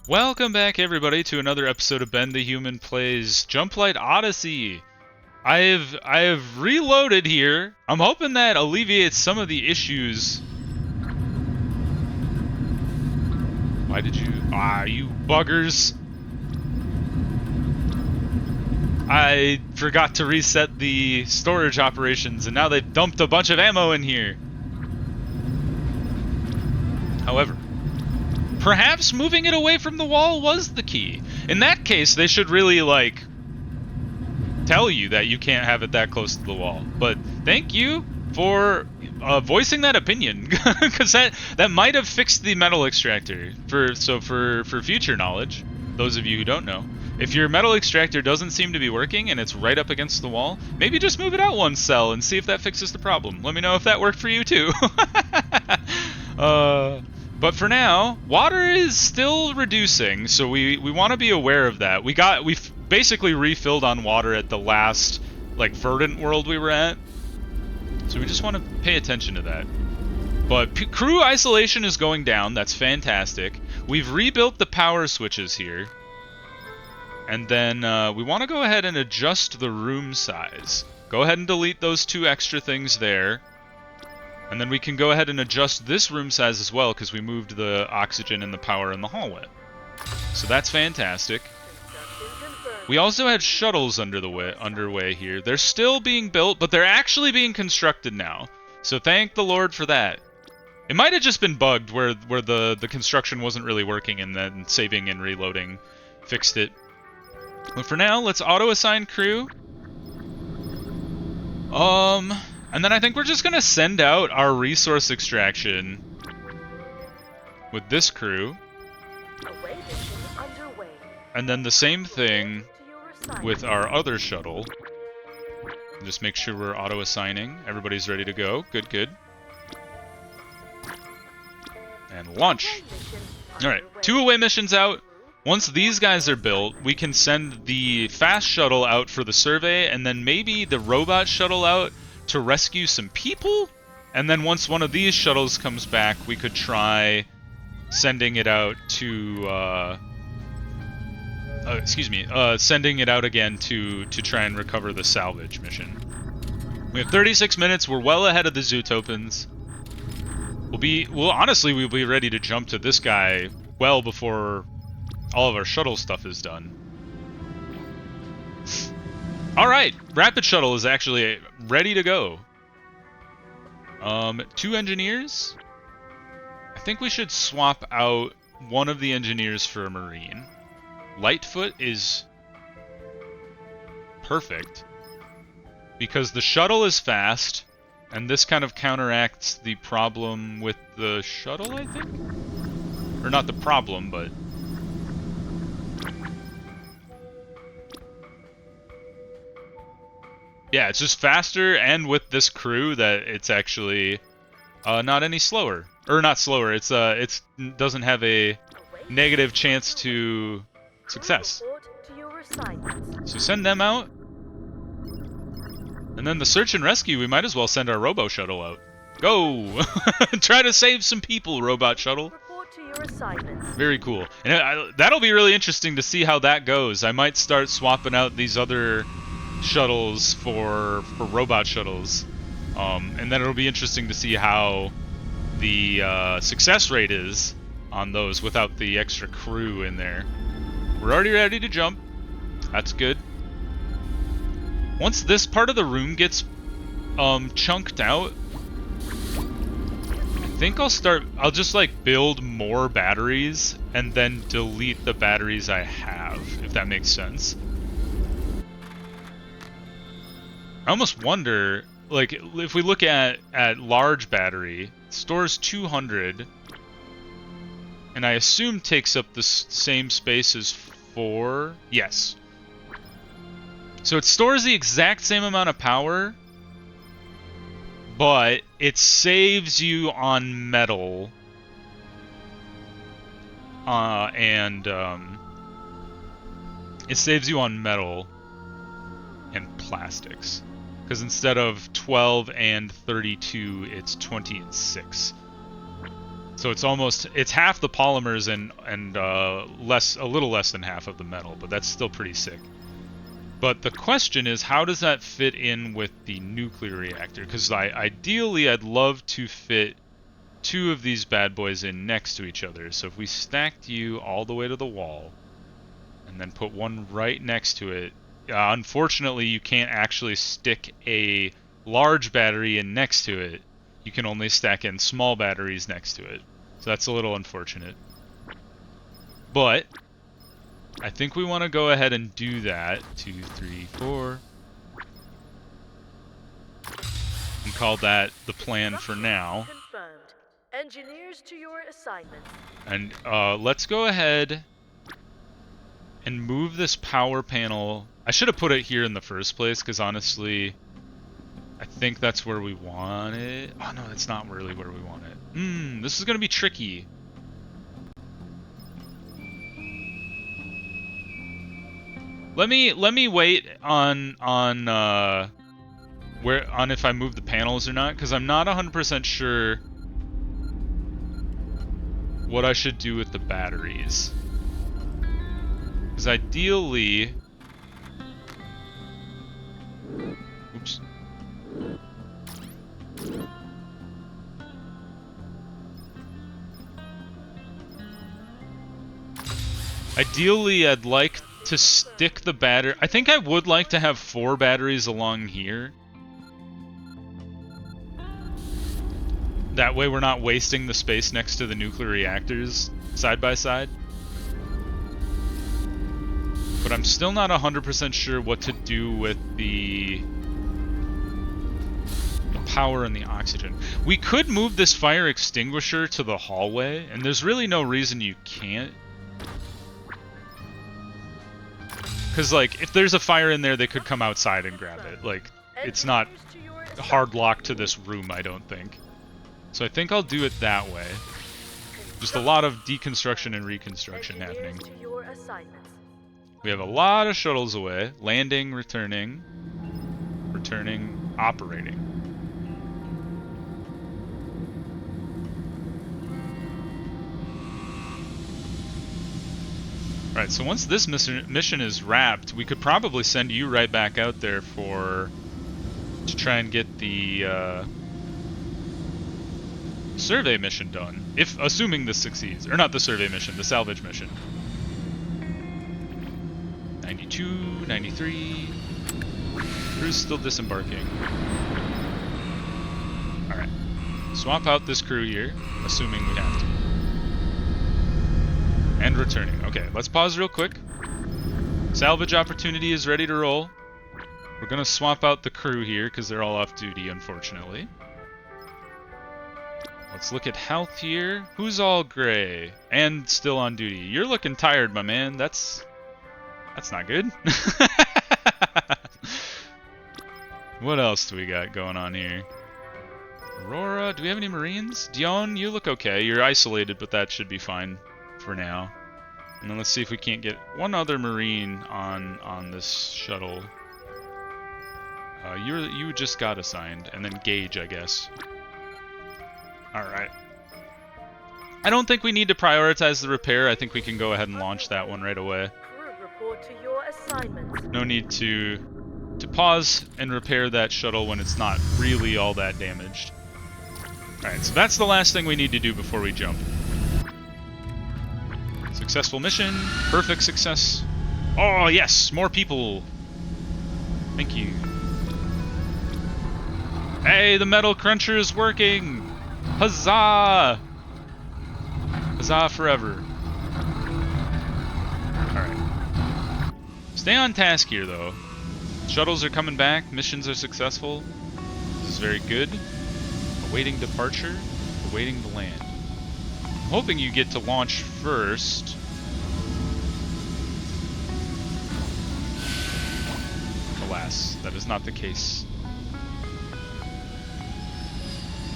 Welcome back, everybody, to another episode of Ben the Human Plays Jumplight Odyssey. I have reloaded here. I'm hoping that alleviates some of the issues. Why did you... you buggers. I forgot to reset the storage operations, and now they've dumped a bunch of ammo in here. However, perhaps moving it away from the wall was the key. In that case, they should really, tell you that you can't have it that close to the wall. But thank you for voicing that opinion, because that might have fixed the metal extractor. For future knowledge, those of you who don't know, if your metal extractor doesn't seem to be working and it's right up against the wall, maybe just move it out one cell and see if that fixes the problem. Let me know if that worked for you too. But for now, water is still reducing, so we want to be aware of that. We've basically refilled on water at the last, verdant world we were at. So we just want to pay attention to that. But crew isolation is going down. That's fantastic. We've rebuilt the power switches here. And then we want to go ahead and adjust the room size. Go ahead and delete those two extra things there. And then we can go ahead and adjust this room size as well, because we moved the oxygen and the power in the hallway. So that's fantastic. We also had shuttles underway here. They're still being built, but they're actually being constructed now. So thank the Lord for that. It might have just been bugged where the construction wasn't really working, and then saving and reloading fixed it. But for now, let's auto-assign crew. And then I think we're just going to send out our resource extraction with this crew. And then the same thing with our other shuttle. Just make sure we're auto-assigning. Everybody's ready to go. Good, good. And launch. Alright, 2 away missions out. Once these guys are built, we can send the fast shuttle out for the survey, and then maybe the robot shuttle out to rescue some people. And then once one of these shuttles comes back, we could try sending it out to sending it out again to try and recover the salvage mission. We have 36 minutes. We're well ahead of the Zootopans. We'll be ready to jump to this guy well before all of our shuttle stuff is done. Alright, Rapid Shuttle is actually ready to go. 2 engineers? I think we should swap out one of the engineers for a Marine. Lightfoot is perfect, because the shuttle is fast, and this kind of counteracts the problem with the shuttle, I think? Or not the problem, but... yeah, it's just faster, and with this crew that it's actually not any slower. Or not slower, it doesn't have a negative chance to success. So send them out. And then the search and rescue, we might as well send our robo shuttle out. Go! Try to save some people, robot shuttle. Very cool. And that'll be really interesting to see how that goes. I might start swapping out these other shuttles for robot shuttles, and then it'll be interesting to see how the success rate is on those without the extra crew in there. We're already ready to jump. That's good. Once this part of the room gets chunked out, I think I'll just build more batteries and then delete the batteries I have, if that makes sense. I almost wonder, if we look at large battery, it stores 200, and I assume takes up the same space as 4. Yes. So it stores the exact same amount of power, but it saves you on metal, it saves you on metal and plastics. Because instead of 12 and 32, it's 20 and 6. So it's half the polymers and a little less than half of the metal, but that's still pretty sick. But the question is, how does that fit in with the nuclear reactor? Because ideally, I'd love to fit 2 of these bad boys in next to each other. So if we stacked you all the way to the wall, and then put one right next to it, unfortunately, you can't actually stick a large battery in next to it. You can only stack in small batteries next to it. So that's a little unfortunate. But I think we want to go ahead and do that. 2, 3, 4. And call that the plan for now. Confirmed. Engineers to your assignments. And let's go ahead and move this power panel. I should have put it here in the first place, because honestly, I think that's where we want it. Oh no, that's not really where we want it. This is going to be tricky. Let me wait on if I move the panels or not, because I'm not 100% sure what I should do with the batteries. Because ideally, oops. Ideally, I'd like to stick the battery. I think I would like to have 4 batteries along here. That way we're not wasting the space next to the nuclear reactors side by side. But I'm still not 100% sure what to do with the power and the oxygen. We could move this fire extinguisher to the hallway, and there's really no reason you can't. Because, like, if there's a fire in there, they could come outside and grab it. Like, it's not hard locked to this room, I don't think. So I think I'll do it that way. Just a lot of deconstruction and reconstruction happening. We have a lot of shuttles away. Landing, returning, operating. Alright, so once this mission is wrapped, we could probably send you right back out there to try and get the survey mission done. Assuming this succeeds. Or not the survey mission, the salvage mission. 92, 93. Crew's still disembarking. Alright. Swap out this crew here, assuming we have to. And returning. Okay, let's pause real quick. Salvage opportunity is ready to roll. We're gonna swap out the crew here, because they're all off duty, unfortunately. Let's look at health here. Who's all gray and still on duty? You're looking tired, my man. That's not good. What else do we got going on here? Aurora, do we have any Marines? Dion, you look okay. You're isolated, but that should be fine for now. And then let's see if we can't get one other Marine on this shuttle. You just got assigned, and then Gage, I guess. Alright. I don't think we need to prioritize the repair. I think we can go ahead and launch that one right away. No need to pause and repair that shuttle when it's not really all that damaged. Alright, so that's the last thing we need to do before we jump. Successful mission. Perfect success. Oh, yes! More people! Thank you. Hey, the metal cruncher is working! Huzzah! Huzzah forever. Alright. Stay on task here, though. Shuttles are coming back. Missions are successful. This is very good. Awaiting departure. Awaiting the land. I'm hoping you get to launch first. Alas, that is not the case.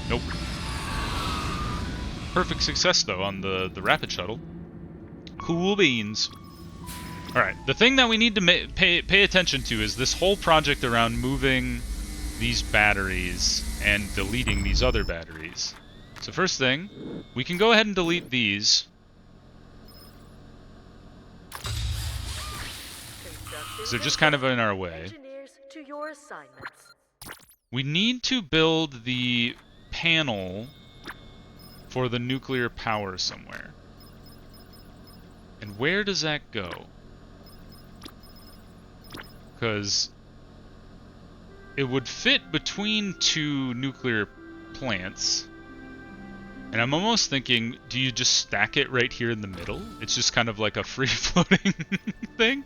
Nope. Perfect success, though, on the rapid shuttle. Cool beans. Alright, the thing that we need to pay attention to is this whole project around moving these batteries and deleting these other batteries. So first thing, we can go ahead and delete these. So they're just kind of in our way. Engineers to your assignments. We need to build the panel for the nuclear power somewhere. And where does that go? Because it would fit between two nuclear plants. And I'm almost thinking, do you just stack it right here in the middle? It's just kind of like a free-floating thing.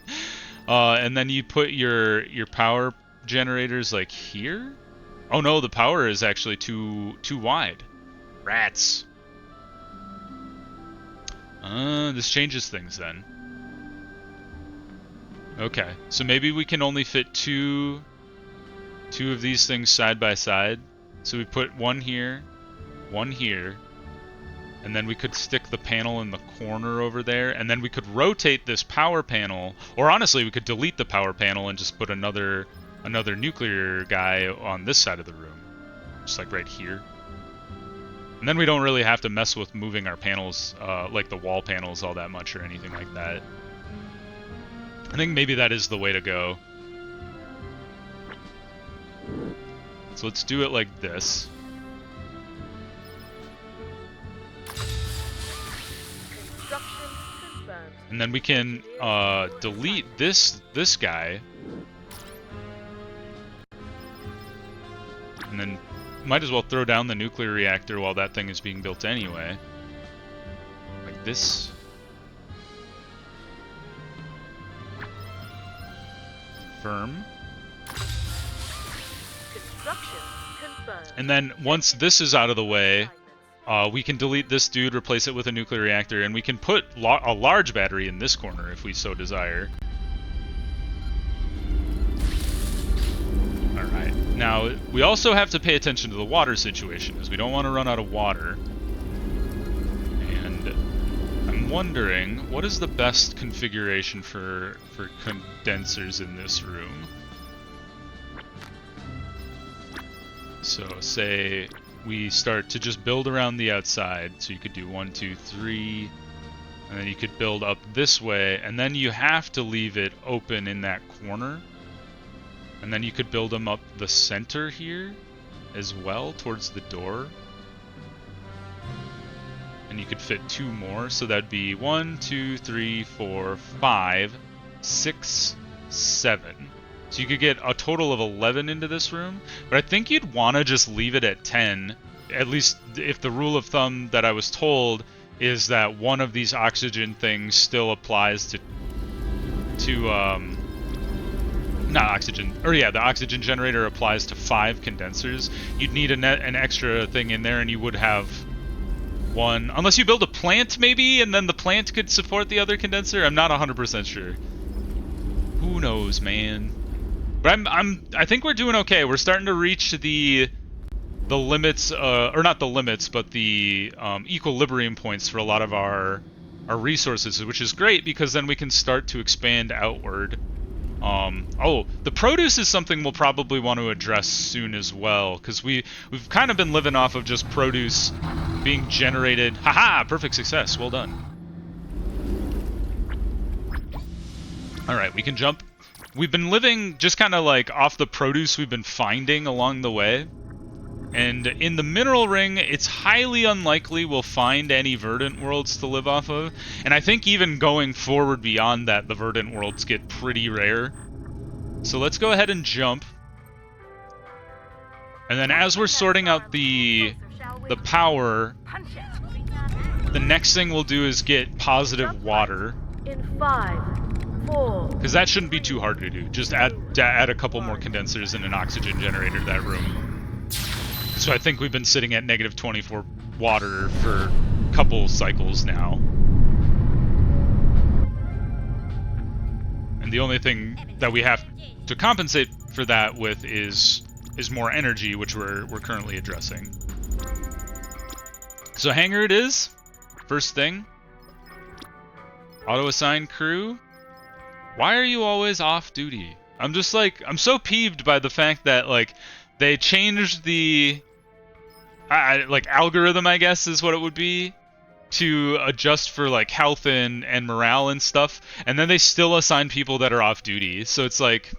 And then you put your power generators like here? Oh no, the power is actually too wide. Rats. This changes things then. Okay, so maybe we can only fit two of these things side by side. So we put one here, and then we could stick the panel in the corner over there, and then we could rotate this power panel, or honestly, we could delete the power panel and just put another nuclear guy on this side of the room, just like right here. And then we don't really have to mess with moving our panels, like the wall panels, all that much or anything like that. I think maybe that is the way to go. So let's do it like this. And then we can delete this guy. And then might as well throw down the nuclear reactor while that thing is being built anyway. Like this. Confirm. And then once this is out of the way, we can delete this dude, replace it with a nuclear reactor, and we can put a large battery in this corner if we so desire. Alright, now we also have to pay attention to the water situation, as we don't want to run out of water. And I'm wondering, what is the best configuration for condensers in this room? So say we start to just build around the outside, so you could do 1, 2, 3, and then you could build up this way, and then you have to leave it open in that corner. And then you could build them up the center here as well, towards the door. And you could fit 2 more, so that'd be 1, 2, 3, 4, 5, 6, 7. So you could get a total of 11 into this room, but I think you'd want to just leave it at 10, at least if the rule of thumb that I was told is that one of these oxygen things still applies to not oxygen, or yeah, the oxygen generator applies to 5 condensers. You'd need an extra thing in there, and you would have one, unless you build a plant maybe, and then the plant could support the other condenser. I'm not 100% sure. Who knows, man? But I think we're doing okay. We're starting to reach the limits, or not the limits, but the equilibrium points for a lot of our resources, which is great because then we can start to expand outward. Oh, the produce is something we'll probably want to address soon as well, because we've kind of been living off of just produce being generated. Haha! Perfect success. Well done. Alright, we can jump. We've been living just kind of like off the produce we've been finding along the way. And in the mineral ring, it's highly unlikely we'll find any verdant worlds to live off of. And I think even going forward beyond that, the verdant worlds get pretty rare. So let's go ahead and jump. And then as we're sorting out the power, the next thing we'll do is get positive water. In 5, 4. Because that shouldn't be too hard to do. Just add a couple more condensers and an oxygen generator to that room. So I think we've been sitting at negative 24 water for a couple cycles now. And the only thing that we have to compensate for that with is more energy, which we're currently addressing. So hangar it is. First thing. Auto-assign crew. Why are you always off duty? I'm just like, I'm so peeved by the fact that like they changed the like algorithm, I guess, is what it would be, to adjust for like health and morale and stuff, and then they still assign people that are off duty. So it's like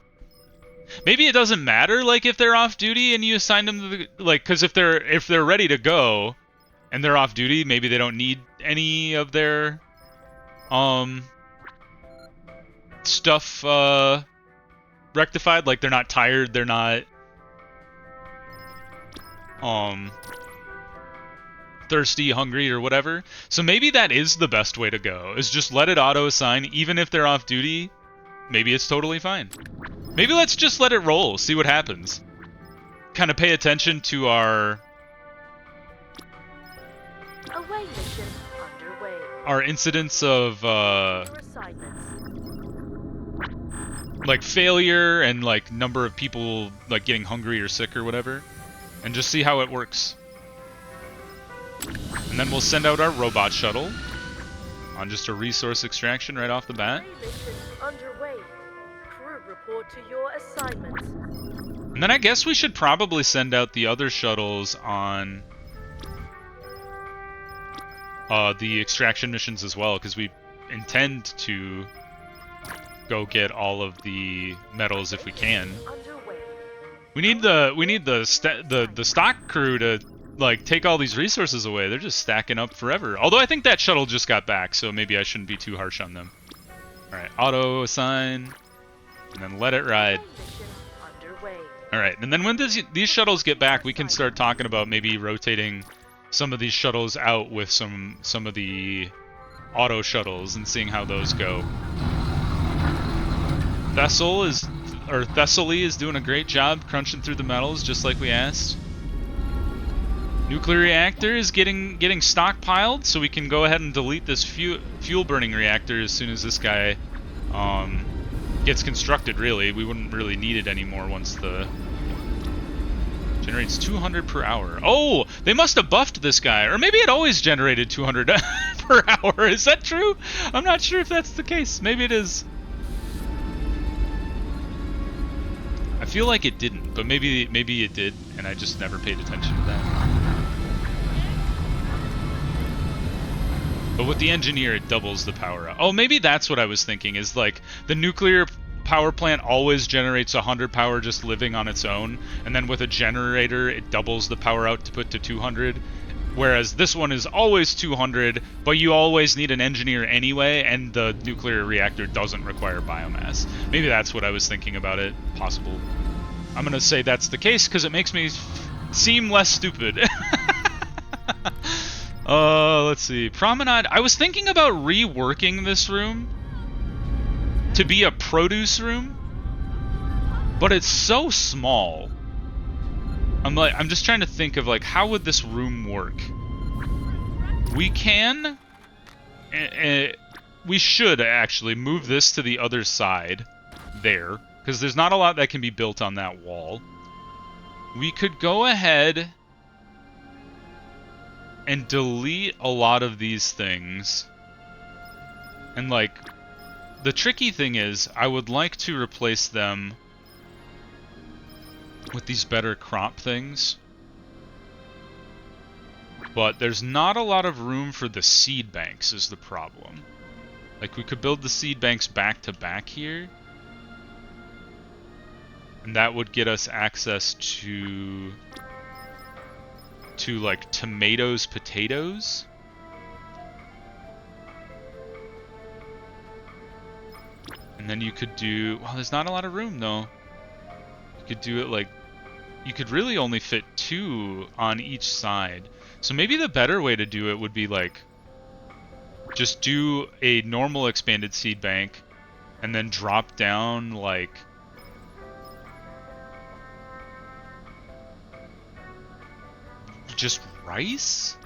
maybe it doesn't matter like if they're off duty and you assign them to the, like, because if they're ready to go and they're off duty, maybe they don't need any of their stuff rectified. Like they're not tired, they're not thirsty, hungry, or whatever. So maybe that is the best way to go, is just let it auto-assign, even if they're off duty. Maybe it's totally fine. Maybe let's just let it roll, see what happens. Kind of pay attention to Away mission underway. our incidents of Your assignments. like failure and like number of people like getting hungry or sick or whatever, and just see how it works. And then we'll send out our robot shuttle on just a resource extraction right off the bat. Away mission underway. Crew report to your assignments. And then I guess we should probably send out the other shuttles on the extraction missions as well, because we intend to go get all of the metals if we can. Underway. We need the stock crew to like take all these resources away. They're just stacking up forever. Although I think that shuttle just got back, so maybe I shouldn't be too harsh on them. All right, auto assign, and then let it ride. Away mission underway. All right, and then when these shuttles get back, we can start talking about maybe rotating some of these shuttles out with some of the auto shuttles and seeing how those go. Thessaly is doing a great job crunching through the metals just like we asked. Nuclear reactor is getting stockpiled, so we can go ahead and delete this fuel burning reactor as soon as this guy gets constructed. Really, we wouldn't really need it anymore once the generates 200 per hour. Oh, they must have buffed this guy, or maybe it always generated 200 per hour. Is that true? I'm not sure if that's the case. Maybe it is. I feel like it didn't, but maybe it did, and I just never paid attention to that. But with the engineer, it doubles the power up. Oh, maybe that's what I was thinking, is like the nuclear power plant always generates 100 power just living on its own, and then with a generator, it doubles the power out to put to 200. Whereas this one is always 200, but you always need an engineer anyway, and the nuclear reactor doesn't require biomass. Maybe that's what I was thinking about it. Possible. I'm gonna say that's the case because it makes me seem less stupid. Let's see. Promenade. I was thinking about reworking this room to be a produce room, but it's so small. I'm just trying to think of like, how would this room work? We can, we should actually move this to the other side there, because there's not a lot that can be built on that wall. We could go ahead and delete a lot of these things. And like, the tricky thing is, I would like to replace them with these better crop things. But there's not a lot of room for the seed banks is the problem. Like, we could build the seed banks back to back here. And that would get us access to like tomatoes, potatoes. And then you could do, well, there's not a lot of room though. You could do it like, you could really only fit 2 on each side. So maybe the better way to do it would be like, just do a normal expanded seed bank and then drop down like just rice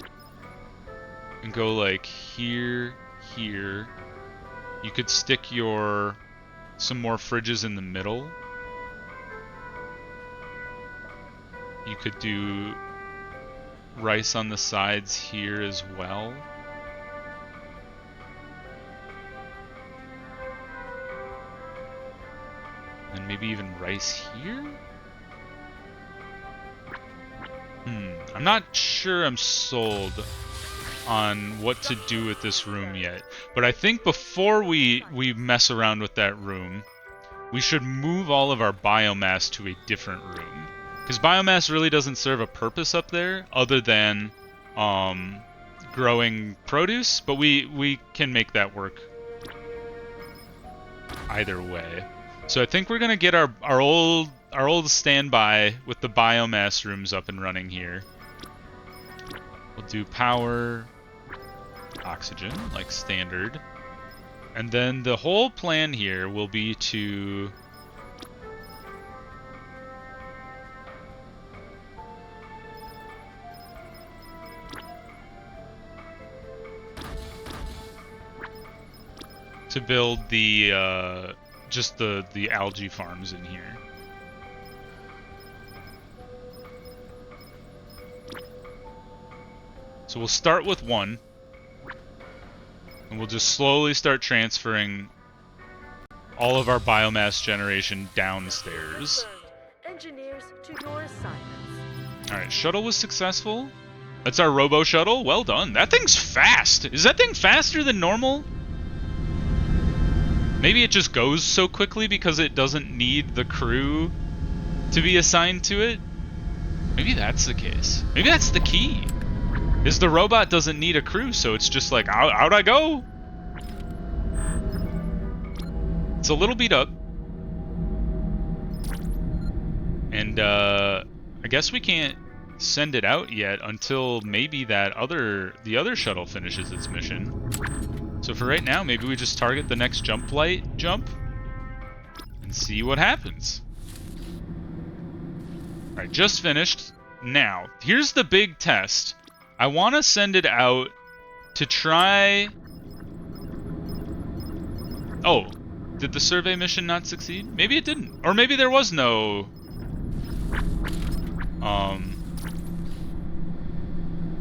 and go like here, here. You could stick some more fridges in the middle. You could do rice on the sides here as well. And maybe even rice here? I'm not sure I'm sold on what to do with this room yet. But I think before we mess around with that room, we should move all of our biomass to a different room. Because biomass really doesn't serve a purpose up there other than growing produce, but we can make that work either way. So I think we're gonna get our old standby with the biomass rooms up and running here. We'll do power, oxygen, like standard. And then the whole plan here will be to build the just the algae farms in here. So we'll start with one, and we'll just slowly start transferring all of our biomass generation downstairs. Engineers to your assignments. Alright, shuttle was successful. That's our robo shuttle. Well done. That thing's fast. Is that thing faster than normal? Maybe it just goes so quickly because it doesn't need the crew to be assigned to it? Maybe that's the case. Maybe that's the key. Is the robot doesn't need a crew, so it's just like, how'd I go? It's a little beat up. And I guess we can't send it out yet until maybe the other shuttle finishes its mission. So for right now, maybe we just target the next Jumplight jump and see what happens. Alright, just finished. Now, here's the big test. I want to send it out to try... Oh, did the survey mission not succeed? Maybe it didn't. Or maybe there was no...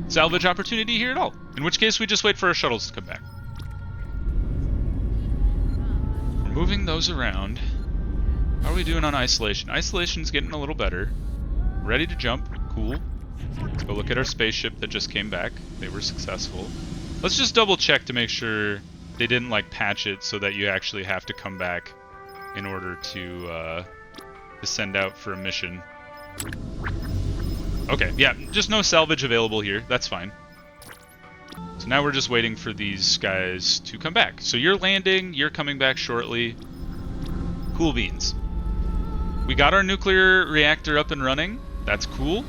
salvage opportunity here at all. In which case, we just wait for our shuttles to come back. We're moving those around. How are we doing on isolation? Isolation's getting a little better. Ready to jump. Cool. Let's go look at our spaceship that just came back. They were successful. Let's just double check to make sure they didn't like patch it so that you actually have to come back in order to send out for a mission. Okay, yeah, just no salvage available here. That's fine. So now we're just waiting for these guys to come back. So you're landing, you're coming back shortly. Cool beans. We got our nuclear reactor up and running. That's cool.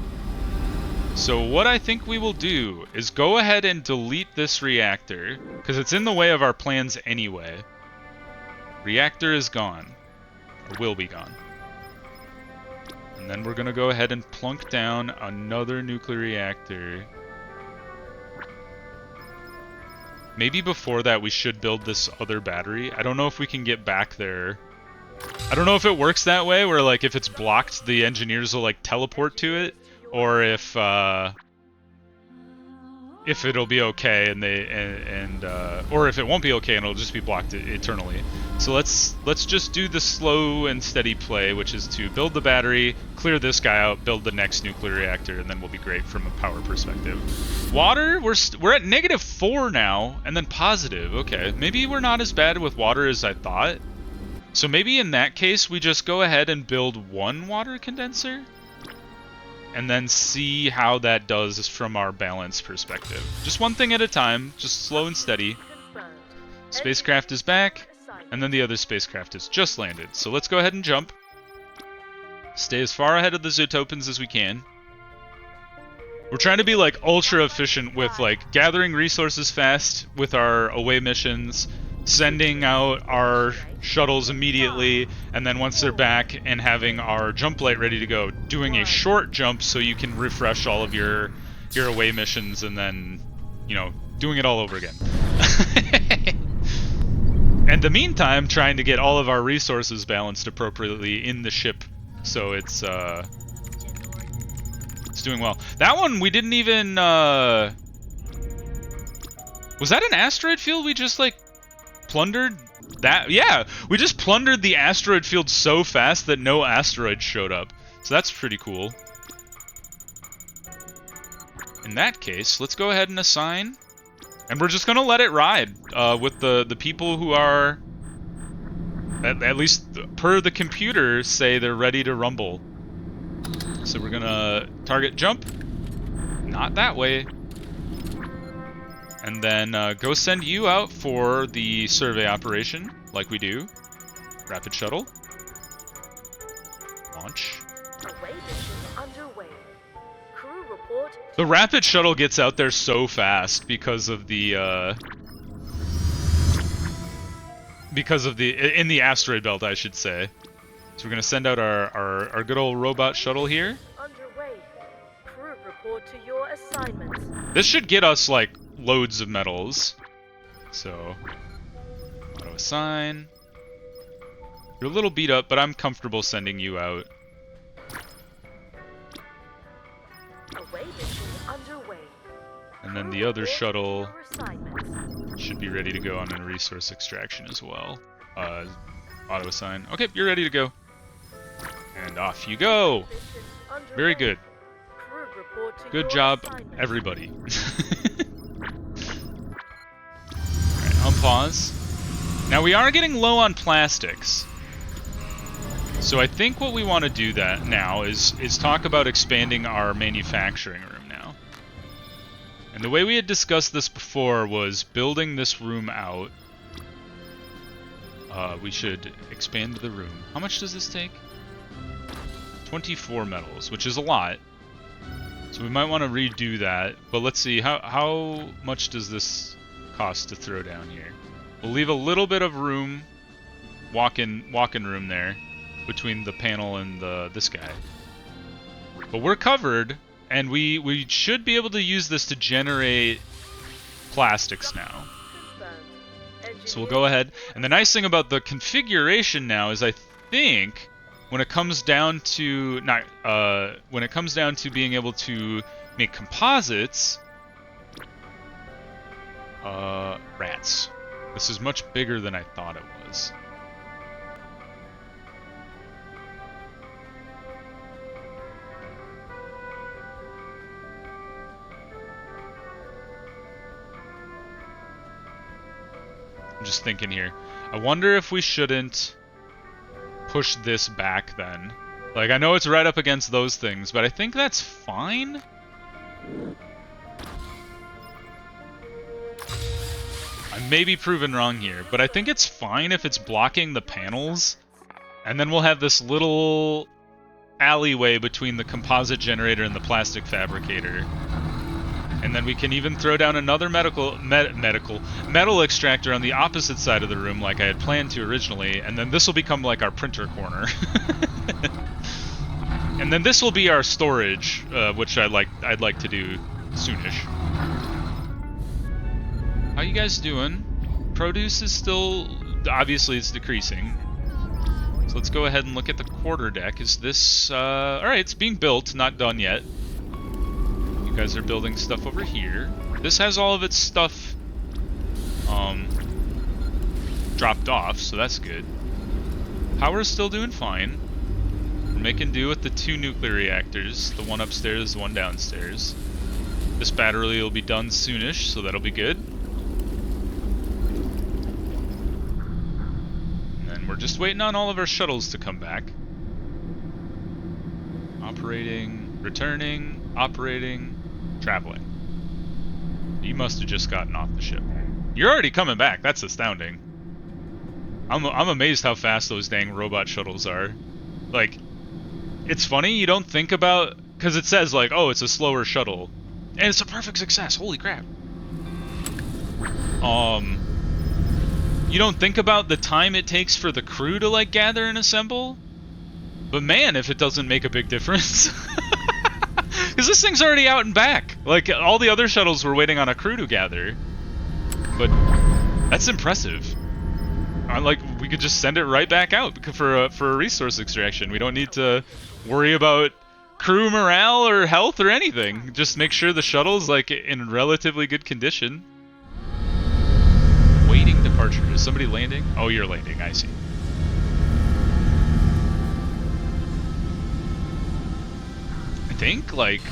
So what I think we will do is go ahead and delete this reactor, because it's in the way of our plans anyway. Reactor is gone. Or will be gone. And then we're going to go ahead and plunk down another nuclear reactor. Maybe before that we should build this other battery. I don't know if we can get back there. I don't know if it works that way, where like if it's blocked, the engineers will like teleport to it, or if it'll be okay and or if it won't be okay and it'll just be blocked eternally. So let's just do the slow and steady play, which is to build the battery, clear this guy out, build the next nuclear reactor, and then we'll be great from a power perspective. Water, we're at -4 now, and then positive. Okay, maybe we're not as bad with water as I thought. So maybe in that case, we just go ahead and build one water condenser, and then see how that does from our balance perspective. Just one thing at a time, just slow and steady. Spacecraft is back, and then the other spacecraft has just landed. So let's go ahead and jump. Stay as far ahead of the Zootopans as we can. We're trying to be like ultra efficient with like gathering resources fast with our away missions, sending out our shuttles immediately, and then once they're back and having our Jumplight ready to go, doing a short jump so you can refresh all of your away missions, and then, you know, doing it all over again. And the meantime, trying to get all of our resources balanced appropriately in the ship, so it's doing well. That one we didn't even was that an asteroid field we just like plundered? That, yeah, we just plundered the asteroid field so fast that no asteroids showed up. So that's pretty cool. In that case, let's go ahead and assign. And we're just going to let it ride with the people who are, at least per the computer, say they're ready to rumble. So we're going to target jump. Not that way. And then go send you out for the survey operation, like we do. Rapid shuttle. Launch. Away mission underway. Crew report. The rapid shuttle gets out there so fast because of the in the asteroid belt, I should say. So we're gonna send out our good old robot shuttle here. Underway. Crew report to your assignments. This should get us like loads of medals. So auto assign. You're a little beat up, but I'm comfortable sending you out. Away mission underway. And then Crew the other report to shuttle your assignments. should be ready to go on a resource extraction as well. Auto assign. Okay, you're ready to go. And off you go. Mission underway. Very good. Crew report to Good your job, assignments. everybody. Alright, unpause. Now we are getting low on plastics. So I think what we want to do that now is talk about expanding our manufacturing room now. And the way we had discussed this before was building this room out. We should expand the room. How much does this take? 24 metals, which is a lot. So we might want to redo that. But let's see, how much does this cost to throw down here? We'll leave a little bit of room, walk-in room there, between the panel and this guy. But we're covered, and we should be able to use this to generate plastics now. So we'll go ahead. And the nice thing about the configuration now is I think when it comes down to being able to make composites, rats. This is much bigger than I thought it was. I'm just thinking here. I wonder if we shouldn't push this back then. Like, I know it's right up against those things, but I think that's fine. I may be proven wrong here, but I think it's fine if it's blocking the panels. And then we'll have this little alleyway between the composite generator and the plastic fabricator. And then we can even throw down another metal extractor on the opposite side of the room like I had planned to originally, and then this will become like our printer corner. And then this will be our storage, which I'd like to do soonish. How you guys doing? Produce is still, obviously it's decreasing. So let's go ahead and look at the quarter deck. Is this, alright, it's being built, not done yet. You guys are building stuff over here. This has all of its stuff dropped off, so that's good. Power's still doing fine. We're making do with the 2 nuclear reactors, the one upstairs, the one downstairs. This battery will be done soonish, so that'll be good. And then we're just waiting on all of our shuttles to come back. Operating, returning, operating, traveling. You must have just gotten off the ship. You're already coming back. That's astounding. I'm amazed how fast those dang robot shuttles are. Like, it's funny, you don't think about, because it says like, oh, it's a slower shuttle. And it's a perfect success, holy crap. You don't think about the time it takes for the crew to like gather and assemble. But man, if it doesn't make a big difference. Because this thing's already out and back. Like, all the other shuttles were waiting on a crew to gather. But that's impressive. Like, we could just send it right back out for a resource extraction. We don't need to worry about crew morale or health or anything. Just make sure the shuttle's like in relatively good condition. Waiting departure. Is somebody landing? Oh, you're landing. I see. I think like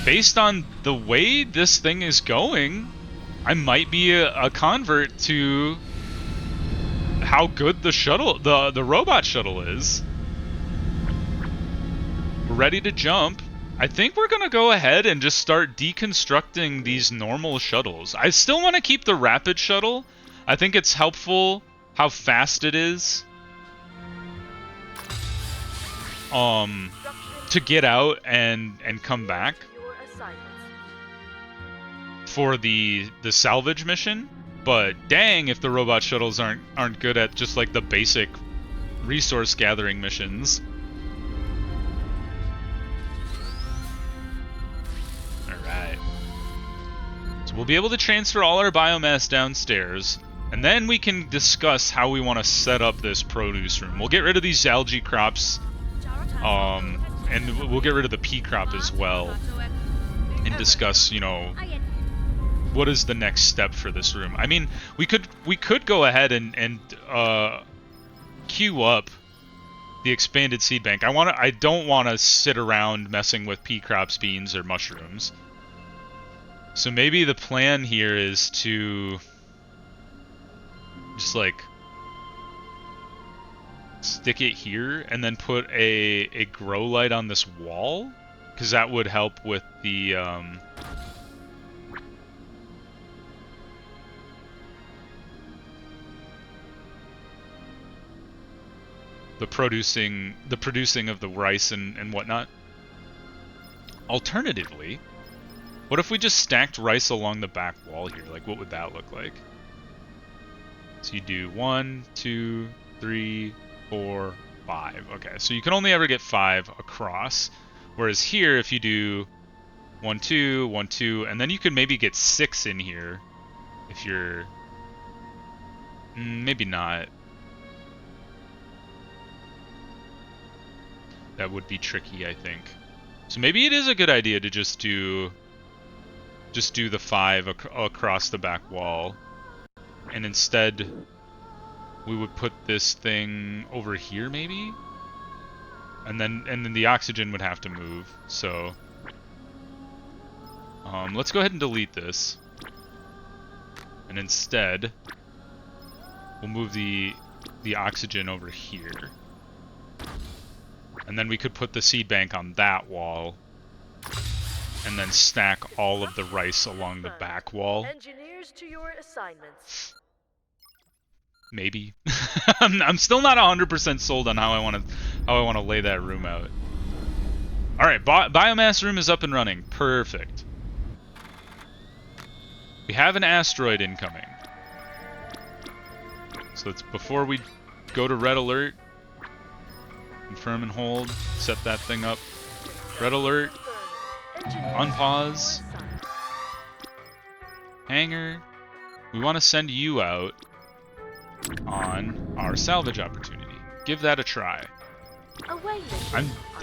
based on the way this thing is going, I might be a convert to how good the shuttle, the robot shuttle is. We're ready to jump. I think we're gonna go ahead and just start deconstructing these normal shuttles. I still want to keep the rapid shuttle. I think it's helpful how fast it is. To get out and come back for the salvage mission. But dang, if the robot shuttles aren't good at just like the basic resource gathering missions. Alright. So we'll be able to transfer all our biomass downstairs, and then we can discuss how we want to set up this produce room. We'll get rid of these algae crops, and we'll get rid of the pea crop as well, and discuss, you know, what is the next step for this room. I mean, we could go ahead and queue up the expanded seed bank. I don't want to sit around messing with pea crops, beans, or mushrooms. So maybe the plan here is to just like stick it here and then put a grow light on this wall, because that would help with the producing of the rice and whatnot. Alternatively, what if we just stacked rice along the back wall here? Like, what would that look like? So you do 1, 2, 3, 4, 5. Okay, so you can only ever get 5 across. Whereas here, if you do 1, 2, 1, 2, and then you could maybe get 6 in here if you're... maybe not. That would be tricky, I think. So maybe it is a good idea to just do the 5 across the back wall, and instead we would put this thing over here, maybe, and then the oxygen would have to move. So let's go ahead and delete this, and instead we'll move the oxygen over here. And then we could put the seed bank on that wall, and then stack all of the rice along the back wall. Engineers to your assignments. Maybe. I'm still not 100% sold on how I want to lay that room out. All right, biomass room is up and running. Perfect. We have an asteroid incoming. So it's before we go to red alert. Confirm and hold. Set that thing up. Red alert. Unpause. Hangar. We want to send you out on our salvage opportunity. Give that a try.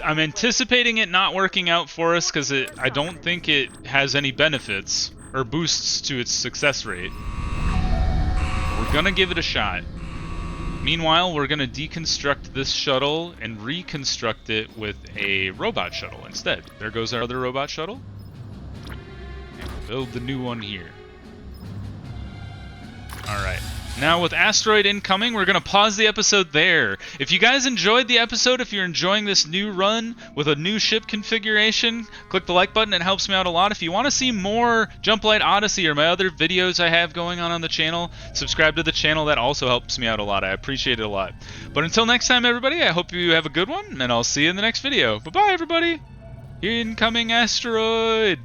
I'm anticipating it not working out for us because I don't think it has any benefits or boosts to its success rate. We're gonna give it a shot. Meanwhile, we're gonna deconstruct this shuttle and reconstruct it with a robot shuttle instead. There goes our other robot shuttle. And we'll build the new one here. Alright. Now, with asteroid incoming, we're going to pause the episode there. If you guys enjoyed the episode, if you're enjoying this new run with a new ship configuration, click the like button. It helps me out a lot. If you want to see more Jumplight Odyssey or my other videos I have going on the channel, subscribe to the channel. That also helps me out a lot. I appreciate it a lot. But until next time, everybody, I hope you have a good one, and I'll see you in the next video. Bye-bye, everybody. Incoming asteroid.